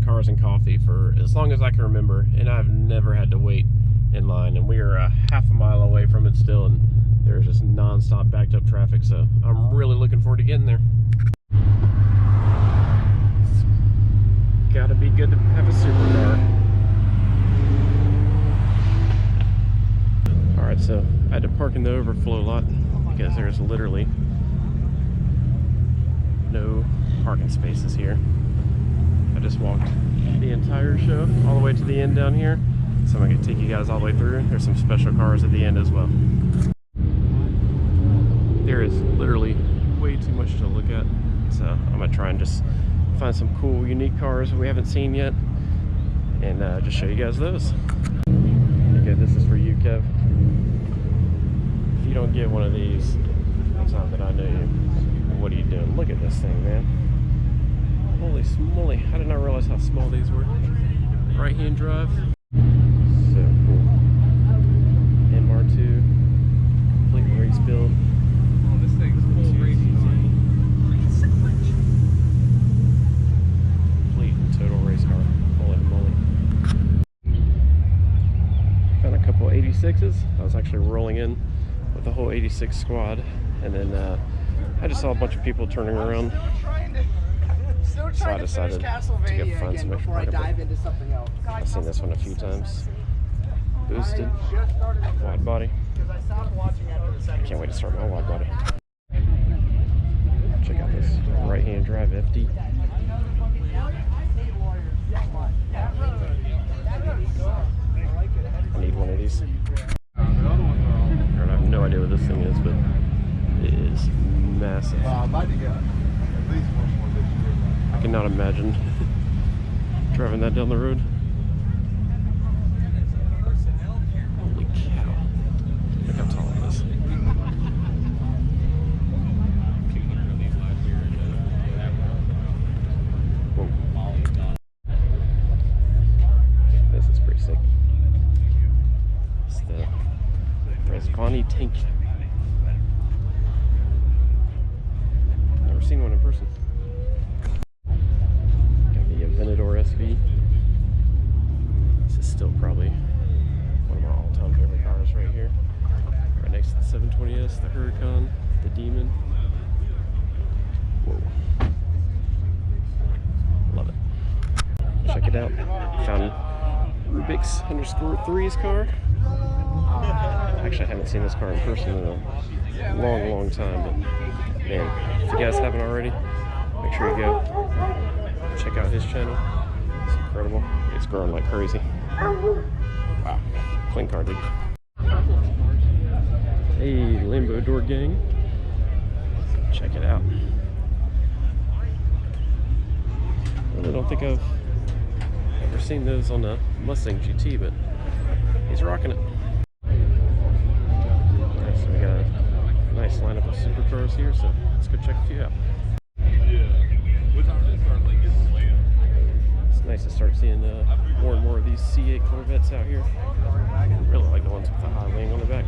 cars and coffee for as long as I can remember, and I've never had to wait in line, and we are a half a mile away from it still, and there's just non-stop backed up traffic, so I'm really looking forward to getting there. It's gotta be good to have a supercar. Alright, so I had to park in the overflow lot because there's literally no parking spaces here. I just walked the entire show all the way to the end down here, so I'm going to take you guys all the way through. There's some special cars at the end as well. There is literally way too much to look at, so I'm going to try and just find some cool, unique cars we haven't seen yet, and just show you guys those. Okay, this is for you, Kev. If you don't get one of these, it's not that I know you. What are you doing? Look at this thing, man. Holy smoly, I did not realize how small these were. Right-hand drive. So cool. MR2. Complete race build. Oh, this thing's full racing. Complete and total race car. Holy moly. Found a couple 86s. I was actually rolling in with the whole 86 squad, and then I just saw a bunch of people turning around. So I decided to go find some extra parking. I've seen this one a few times. Boosted, wide body. I can't wait to start my wide body. Check out this right-hand drive FD. I need one of these. I have no idea what this thing is, but it is massive. I cannot imagine driving that down the road. Holy cow. Look how tall it is. Whoa. This is pretty sick. It's the Resvani tank. Never seen one in person. SV. This is still probably one of my all-time favorite cars right here. Right next to the 720S, the Huracan, the Demon. Whoa. Love it. Check it out. Found Rubik's _3's car. Actually, I haven't seen this car in person in a long time, but man, if you guys haven't already, make sure you go check out his channel. It's incredible. It's growing like crazy. Wow. Clean car, dude. Hey, Lambo door gang. Check it out. I really don't think I've ever seen those on a Mustang GT, but he's rocking it. Alright, so we got a nice lineup of supercars here, so let's go check a few out. It's nice to start seeing more and more of these C8 Corvettes out here. I really like the ones with the high wing on the back.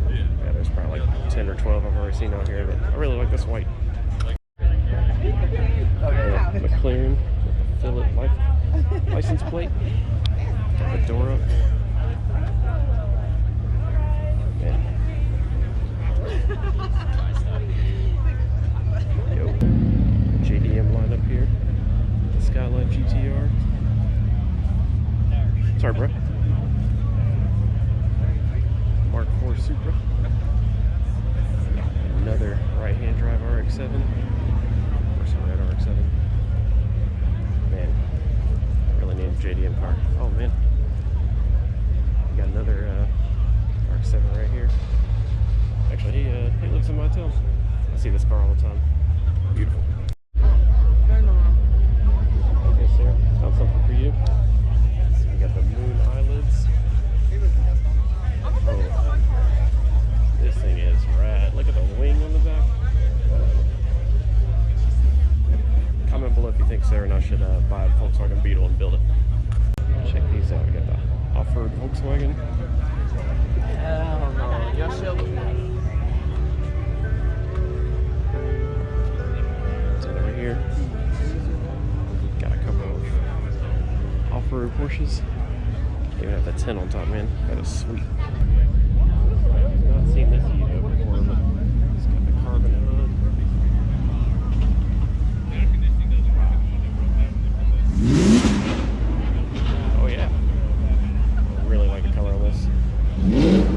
Yeah, there's probably like 10 or 12 I've already seen out here, but I really like this white. McLaren with the fillet license plate. Got the door up. Man. Yo. JDM lineup here. The Skyline GTR. Sorry, bro. Mark IV Supra. Another right-hand drive RX-7. Or some red RX-7. Man, I really need a JDM car. Oh man, we got another RX-7 right here. Actually, he lives in my town. I see this car all the time. Beautiful. Okay, sir, found something for you. So we got the moon eyelids. Oh, this thing is rad. Look at the wing on the back. Comment below if you think Sarah and I should buy a Volkswagen Beetle and build it. Check these out. We got the off-road Volkswagen. Hell no. Y'all should. It's over here. Got a couple of road Porsches. Even have the 10 on top, man. That is sweet. Not seen this Evo before, but it's got the carbon hood. Oh yeah. I really like the color on this.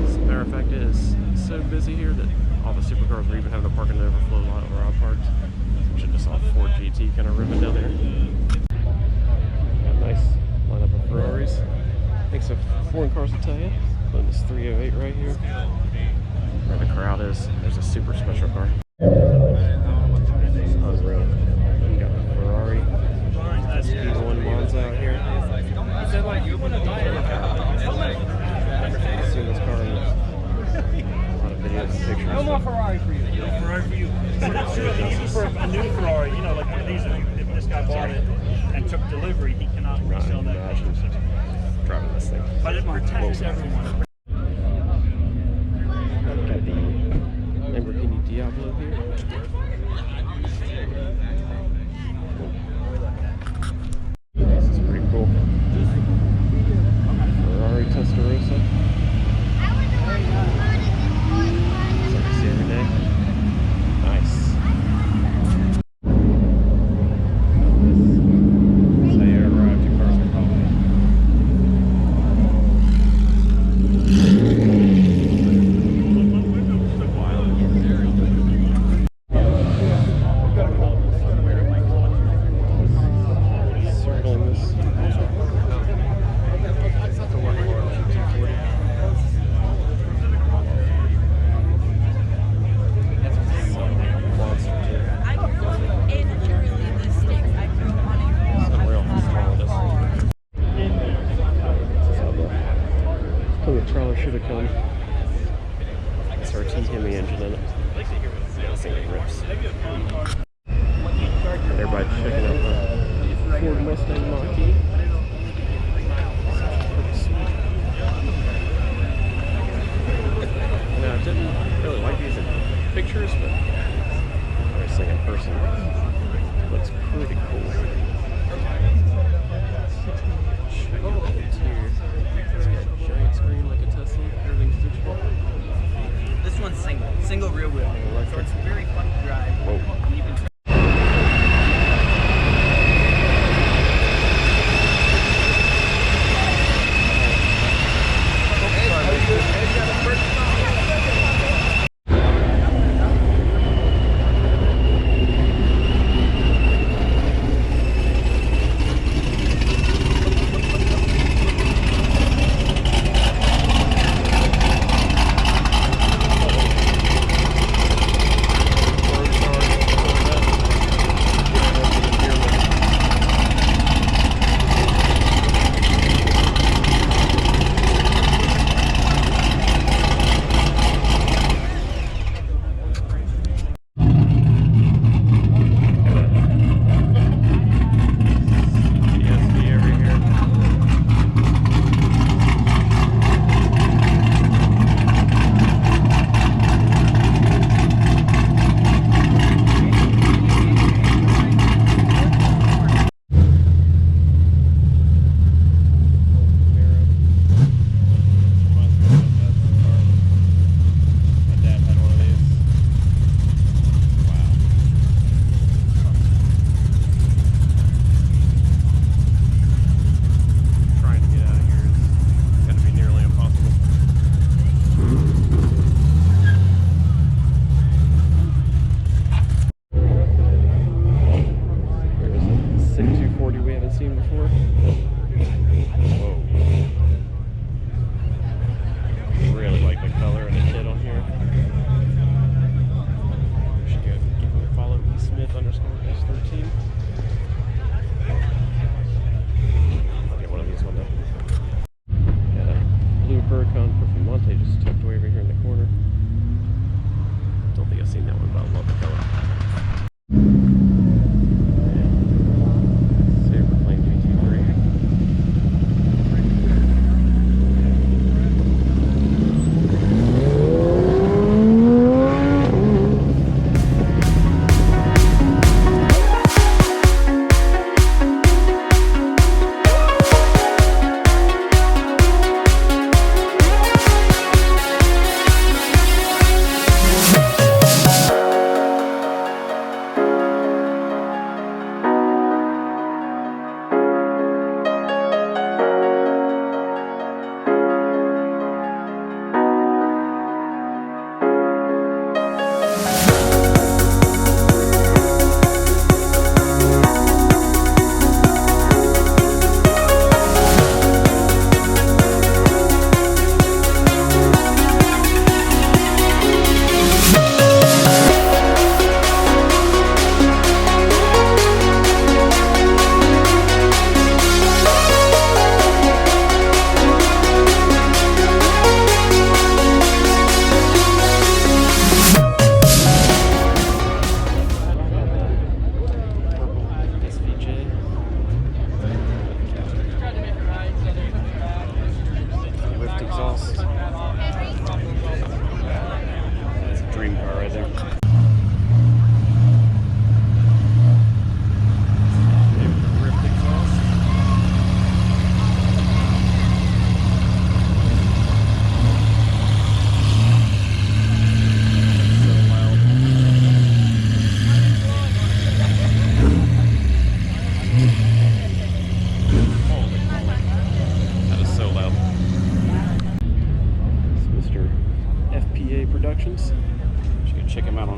As a matter of fact, it is so busy here that all the supercars are even having to park in the overflow lot where I parked. Which I just saw Ford GT kind of ripping down there. Got a nice lineup of Ferraris. Makes a foreign cars will tell you. Including this 308 right here. Where the crowd is. There's a super special car. It's unreal. You got the Ferrari SP1 Monza out here. I've seen this car in a lot of videos and pictures. No more Ferrari for you. No Ferrari for you. It's easy for a new Ferrari, you know, like one of these, if this guy bought it and took delivery, he cannot resell that car. Driving this thing. But it protects everyone. Got the Lamborghini Diablo here. This is pretty cool. Ferrari Testarossa. Something I see every day. Nice. That's how you arrive to cars are called. Circling this. The trailer should have come. SRT Hemi engine in it. Yeah, this thing rips. Everybody checking out the Ford Mustang Mach-E. Pretty sweet. Now, I didn't really like these in pictures, but obviously in person, looks pretty cool. Check out the interior. It's got a giant screen like a Tesla. Everything's digital. This one's single rear wheel. So it's very fun to drive. Whoa. And you can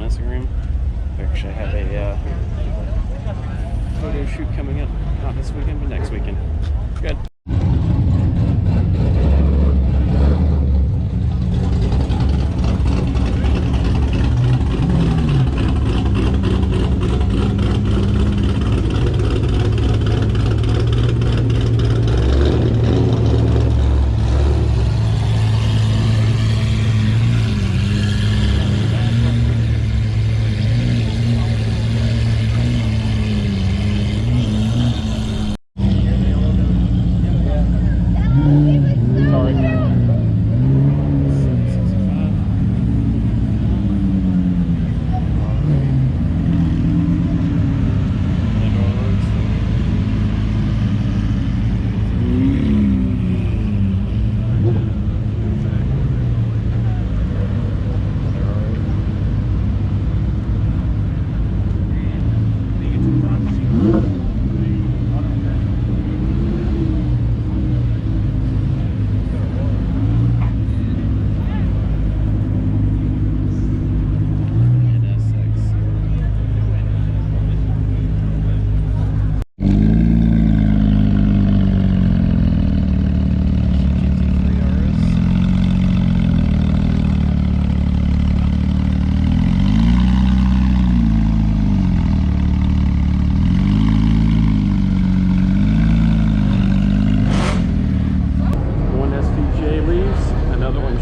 on Instagram. We actually have a photo shoot coming up, not this weekend, but next weekend. Good.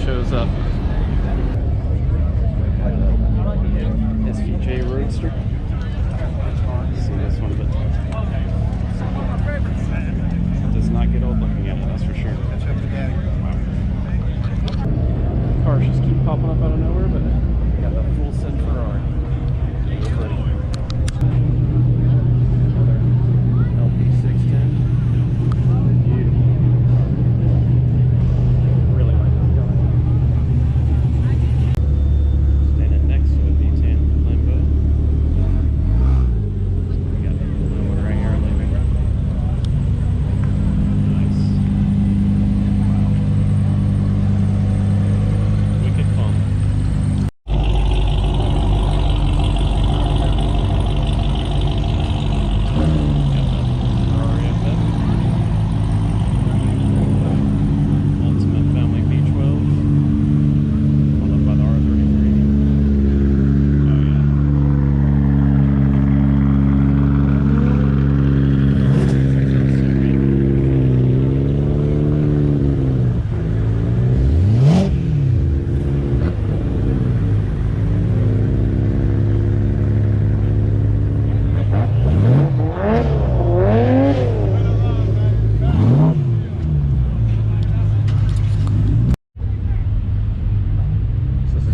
Shows up. SVJ Roadster. See this one, but it does not get old looking at it, that's for sure. Cars just keep popping up out of nowhere, but we got the full set Ferrari. Another LP610.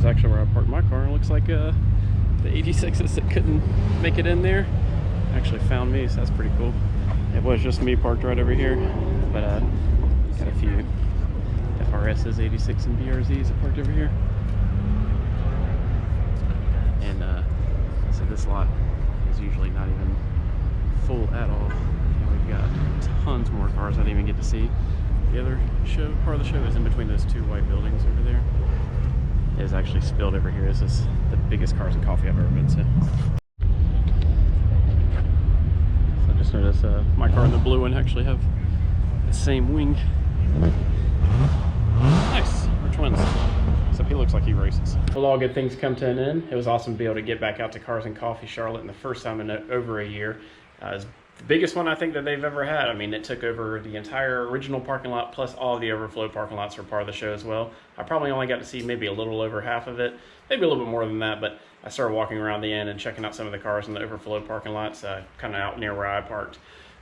Actually where I parked my car, and it looks like the 86s that couldn't make it in there actually found me, so that's pretty cool. It was just me parked right over here, but got a few FRSs, 86 and BRZs that parked over here. And so this lot is usually not even full at all, and we've got tons more cars I didn't even get to see. The other part of the show is in between those two white buildings over there. It is actually spilled over here. This is the biggest Cars and Coffee I've ever been to. So I just noticed my car and the blue one actually have the same wing. Nice, we're twins. Except he looks like he races. Well, all good things come to an end. It was awesome to be able to get back out to Cars and Coffee Charlotte, and the first time in over a year. It's the biggest one I think that they've ever had. I mean, it took over the entire original parking lot, plus all of the overflow parking lots were part of the show as well. I probably only got to see maybe a little over half of it, maybe a little bit more than that, but I started walking around the end and checking out some of the cars in the overflow parking lots, kind of out near where I parked.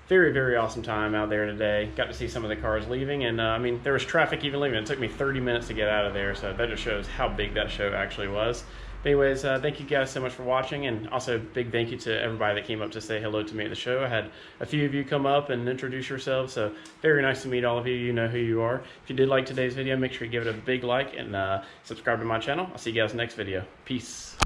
Very, very awesome time out there today. Got to see some of the cars leaving, and I mean, there was traffic even leaving. It took me 30 minutes to get out of there, so that just shows how big that show actually was. But anyways, thank you guys so much for watching, and also big thank you to everybody that came up to say hello to me at the show. I had a few of you come up and introduce yourselves, so very nice to meet all of you. You know who you are. If you did like today's video, make sure you give it a big like and subscribe to my channel. I'll see you guys next video. Peace.